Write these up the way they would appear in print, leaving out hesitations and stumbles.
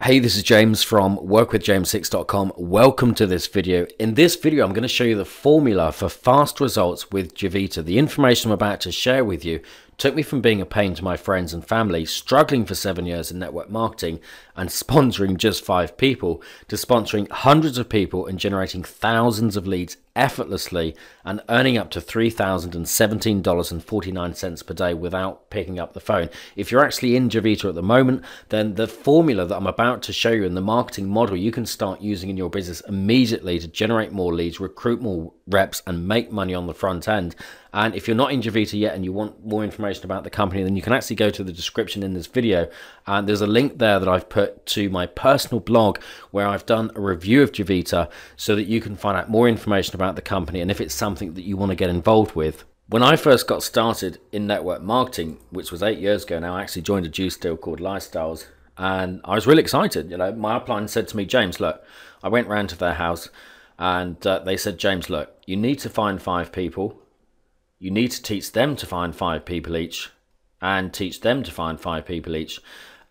Hey, this is James from workwithjames6.com. Welcome to this video. In this video, I'm going to show you the formula for fast results with Javita. The information I'm about to share with you took me from being a pain to my friends and family, struggling for 7 years in network marketing and sponsoring just 5 people, to sponsoring hundreds of people and generating thousands of leads effortlessly and earning up to $3,017.49 per day without picking up the phone. If you're actually in Javita at the moment, then the formula that I'm about to show you in the marketing model, you can start using in your business immediately to generate more leads, recruit more reps, and make money on the front end. And if you're not in Javita yet and you want more information about the company, then you can actually go to the description in this video. And there's a link there that I've put to my personal blog where I've done a review of Javita so that you can find out more information about the company and if it's something that you want to get involved with. When I first got started in network marketing, which was 8 years ago now, I actually joined a juice deal called Lifestyles. And I was really excited. You know, my upline said to me, James, look, I went round to their house and they said, James, look, you need to find 5 people. You need to teach them to find 5 people each and teach them to find 5 people each.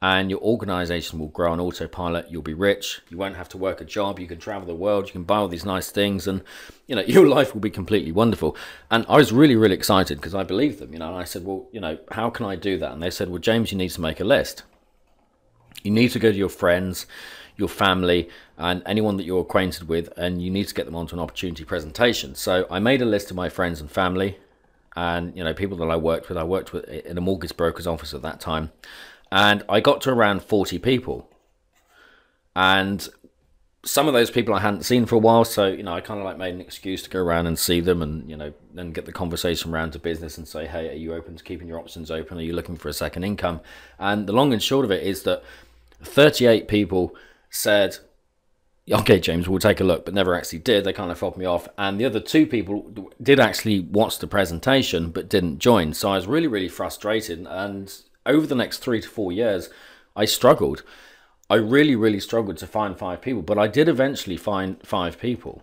And your organization will grow on autopilot. You'll be rich. You won't have to work a job. You can travel the world. You can buy all these nice things. And, you know, your life will be completely wonderful. And I was really, really excited because I believed them, you know. And I said, well, you know, how can I do that? And they said, well, James, you need to make a list. You need to go to your friends, your family, and anyone that you're acquainted with, and you need to get them onto an opportunity presentation. So I made a list of my friends and family and, you know, people that I worked with. I worked with in a mortgage broker's office at that time. And I got to around 40 people. And some of those people I hadn't seen for a while. So, you know, I kind of like made an excuse to go around and see them and, you know, then get the conversation around to business and say, hey, are you open to keeping your options open? Are you looking for a second income? And the long and short of it is that 38 people said, okay, James, we'll take a look, but never actually did. They kind of fobbed me off. And the other 2 people did actually watch the presentation, but didn't join. So I was really, really frustrated. And over the next 3 to 4 years, I struggled. I really, really struggled to find 5 people, but I did eventually find 5 people.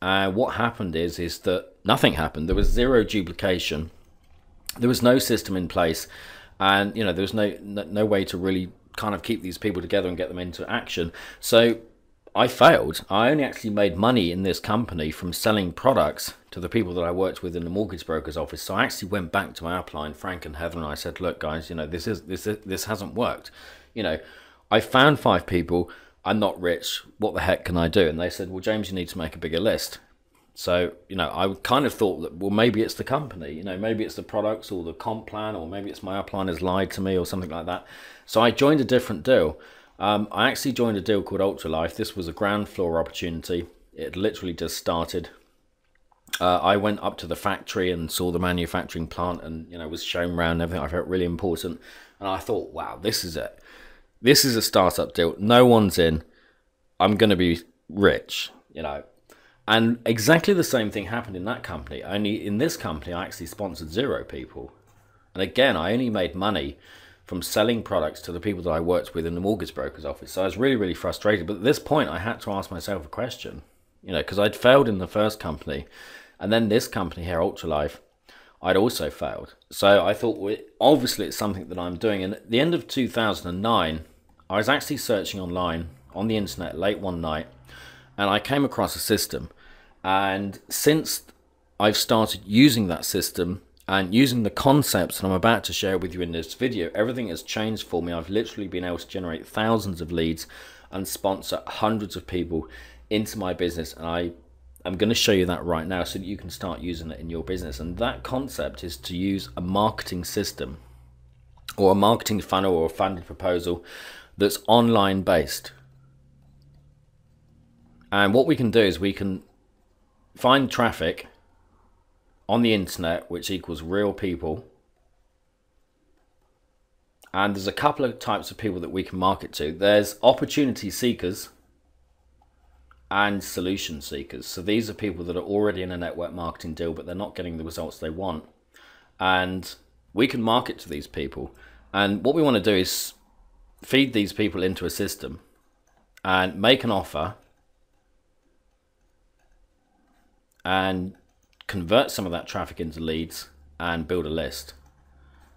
What happened is that nothing happened. There was 0 duplication. There was no system in place. And, you know, there was no way to really kind of keep these people together and get them into action. So I failed. I only actually made money in this company from selling products to the people that I worked with in the mortgage broker's office. So I actually went back to my upline, Frank and Heather, and I said, look, guys, you know, this hasn't worked. You know, I found 5 people. I'm not rich. What the heck can I do? And they said, well, James, you need to make a bigger list. So, you know, I kind of thought that, well, maybe it's the company, you know, maybe it's the products or the comp plan, or maybe it's my upline has lied to me or something like that. So I joined a different deal. I actually joined a deal called Ultra Life. This was a ground floor opportunity. It literally just started. I went up to the factory and saw the manufacturing plant and, you know, was shown around and everything. I felt really important. And I thought, wow, this is it. This is a startup deal. No one's in. I'm going to be rich, you know. And exactly the same thing happened in that company. Only in this company, I actually sponsored 0 people. And again, I only made money from selling products to the people that I worked with in the mortgage broker's office. So I was really, really frustrated. But at this point, I had to ask myself a question, you know, because I'd failed in the first company. And then this company here, Ultralife, I'd also failed. So I thought, well, obviously it's something that I'm doing. And at the end of 2009, I was actually searching online on the internet late one night, and I came across a system. And since I've started using that system and using the concepts that I'm about to share with you in this video, everything has changed for me. I've literally been able to generate thousands of leads and sponsor hundreds of people into my business. And I'm going to show you that right now so that you can start using it in your business. And that concept is to use a marketing system or a marketing funnel or a funded proposal that's online based. And what we can do is we can find traffic on the internet, which equals real people. And there's a couple of types of people that we can market to. There's opportunity seekers and solution seekers. So these are people that are already in a network marketing deal, but they're not getting the results they want. And we can market to these people. And what we want to do is feed these people into a system and make an offer and convert some of that traffic into leads and build a list.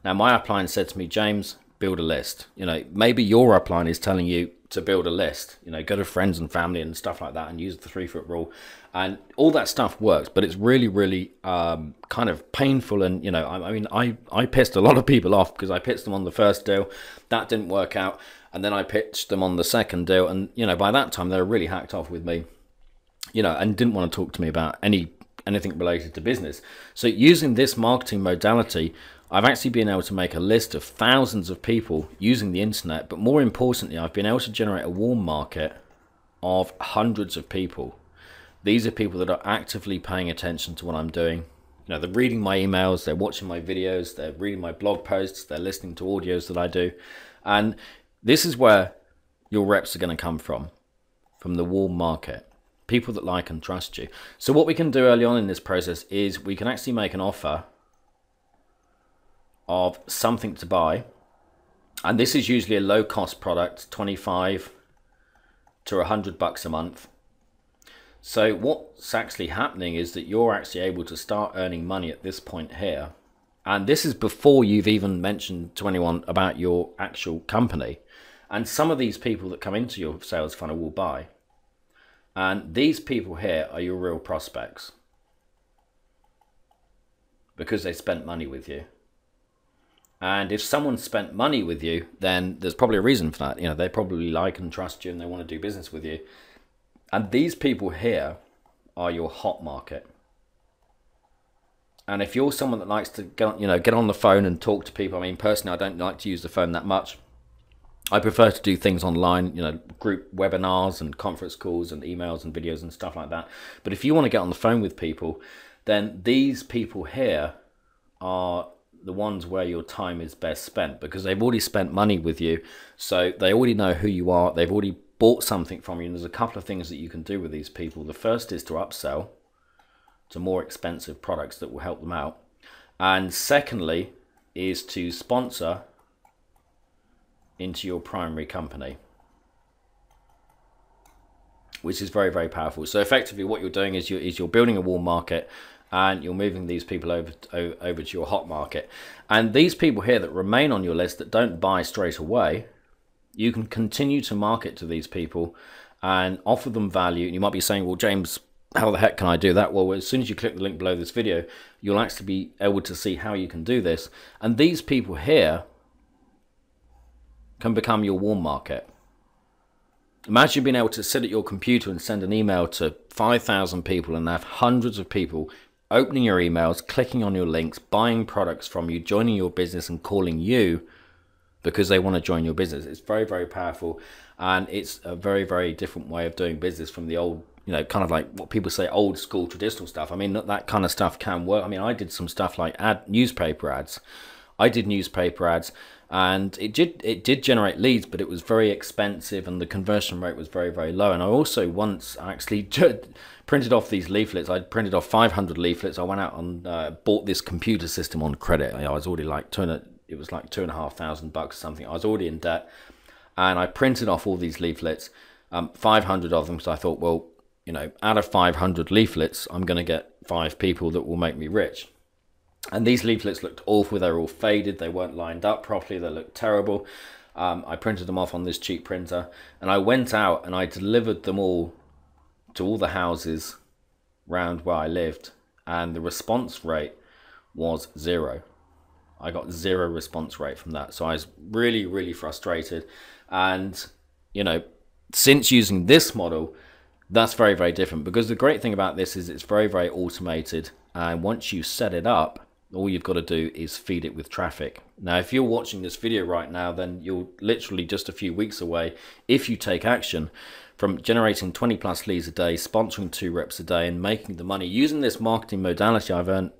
Now, my upline said to me, James, build a list. You know, maybe your upline is telling you to build a list. You know, go to friends and family and stuff like that and use the 3-foot rule, and all that stuff works. But it's really, really kind of painful. And, you know, I mean, I pissed a lot of people off because I pitched them on the first deal. That didn't work out. And then I pitched them on the second deal. And, you know, by that time, they were really hacked off with me, you know, and didn't want to talk to me about anything related to business. So using this marketing modality, I've actually been able to make a list of thousands of people using the internet, but more importantly, I've been able to generate a warm market of hundreds of people. These are people that are actively paying attention to what I'm doing. You know, they're reading my emails, they're watching my videos, they're reading my blog posts, they're listening to audios that I do. And this is where your reps are going to come from the warm market. People that like and trust you. So what we can do early on in this process is we can actually make an offer of something to buy, and this is usually a low cost product, 25 to $100 a month. So what's actually happening is that you're actually able to start earning money at this point here, and this is before you've even mentioned to anyone about your actual company. And some of these people that come into your sales funnel will buy, and these people here are your real prospects because they spent money with you. And if someone spent money with you, then there's probably a reason for that. You know, they probably like and trust you and they want to do business with you. And these people here are your hot market. And if you're someone that likes to get on the phone and talk to people, I mean, personally, I don't like to use the phone that much. I prefer to do things online, you know, group webinars and conference calls and emails and videos and stuff like that. But if you want to get on the phone with people, then these people here are the ones where your time is best spent, because they've already spent money with you, so they already know who you are, they've already bought something from you. And there's a couple of things that you can do with these people. The first is to upsell to more expensive products that will help them out, and secondly is to sponsor into your primary company, which is very, very powerful. So effectively what you're doing is you're building a warm market, and you're moving these people over to your hot market. And these people here that remain on your list that don't buy straight away, you can continue to market to these people and offer them value. And you might be saying, well, James, how the heck can I do that? Well, as soon as you click the link below this video, you'll actually be able to see how you can do this. And these people here can become your warm market. Imagine being able to sit at your computer and send an email to 5,000 people and have hundreds of people opening your emails, clicking on your links, buying products from you, joining your business and calling you because they want to join your business. It's very, very powerful, and it's a very, very different way of doing business from the old, you know, kind of like what people say old school traditional stuff. I mean, that kind of stuff can work. I mean, I did some stuff like newspaper ads. I did newspaper ads, and it did generate leads, but it was very expensive and the conversion rate was very, very low. And I also once actually printed off these leaflets. I printed off 500 leaflets. I went out and bought this computer system on credit. I was already like it was like $2,500 or something. I was already in debt, and I printed off all these leaflets, 500 of them. So I thought, well, you know, out of 500 leaflets, I'm going to get 5 people that will make me rich. And these leaflets looked awful. They were all faded. They weren't lined up properly. They looked terrible. I printed them off on this cheap printer, and I went out and I delivered them all to all the houses around where I lived, and the response rate was 0. I got 0 response rate from that. So I was really, really frustrated. And, you know, since using this model, that's very, very different, because the great thing about this is it's very, very automated. And once you set it up, all you've got to do is feed it with traffic. Now, if you're watching this video right now, then you're literally just a few weeks away, if you take action, from generating 20 plus leads a day, sponsoring 2 reps a day, and making the money. Using this marketing modality, I've earned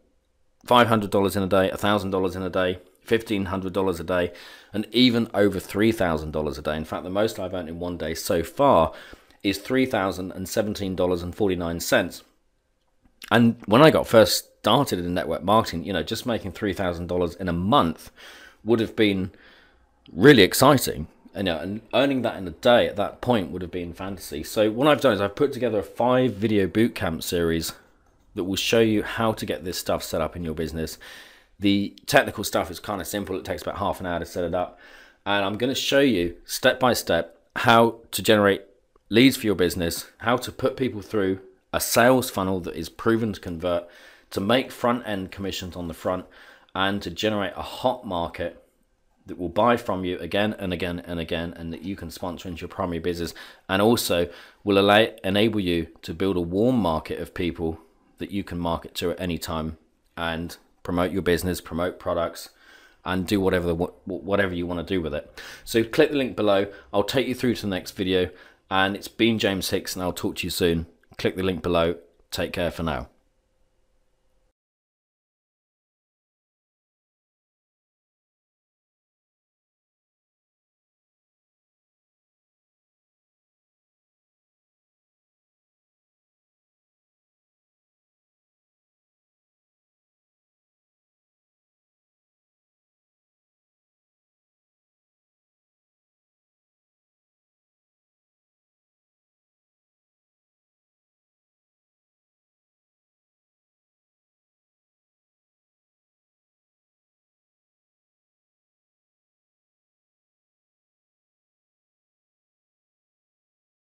$500 in a day, $1,000 in a day, $1,500 a day, and even over $3,000 a day. In fact, the most I've earned in one day so far is $3,017.49. And when I got first started in network marketing, you know, just making $3,000 in a month would have been really exciting. And, you know, and earning that in a day at that point would have been fantasy. So what I've done is I've put together a 5 video bootcamp series that will show you how to get this stuff set up in your business. The technical stuff is kind of simple. It takes about half an hour to set it up. And I'm going to show you step by step how to generate leads for your business, how to put people through a sales funnel that is proven to convert, to make front end commissions on the front, and to generate a hot market that will buy from you again and again and again, and that you can sponsor into your primary business, and also will enable you to build a warm market of people that you can market to at any time and promote your business, promote products, and do whatever you want to do with it. So click the link below. I'll take you through to the next video, and it's been James Hicks, and I'll talk to you soon. Click the link below. Take care for now.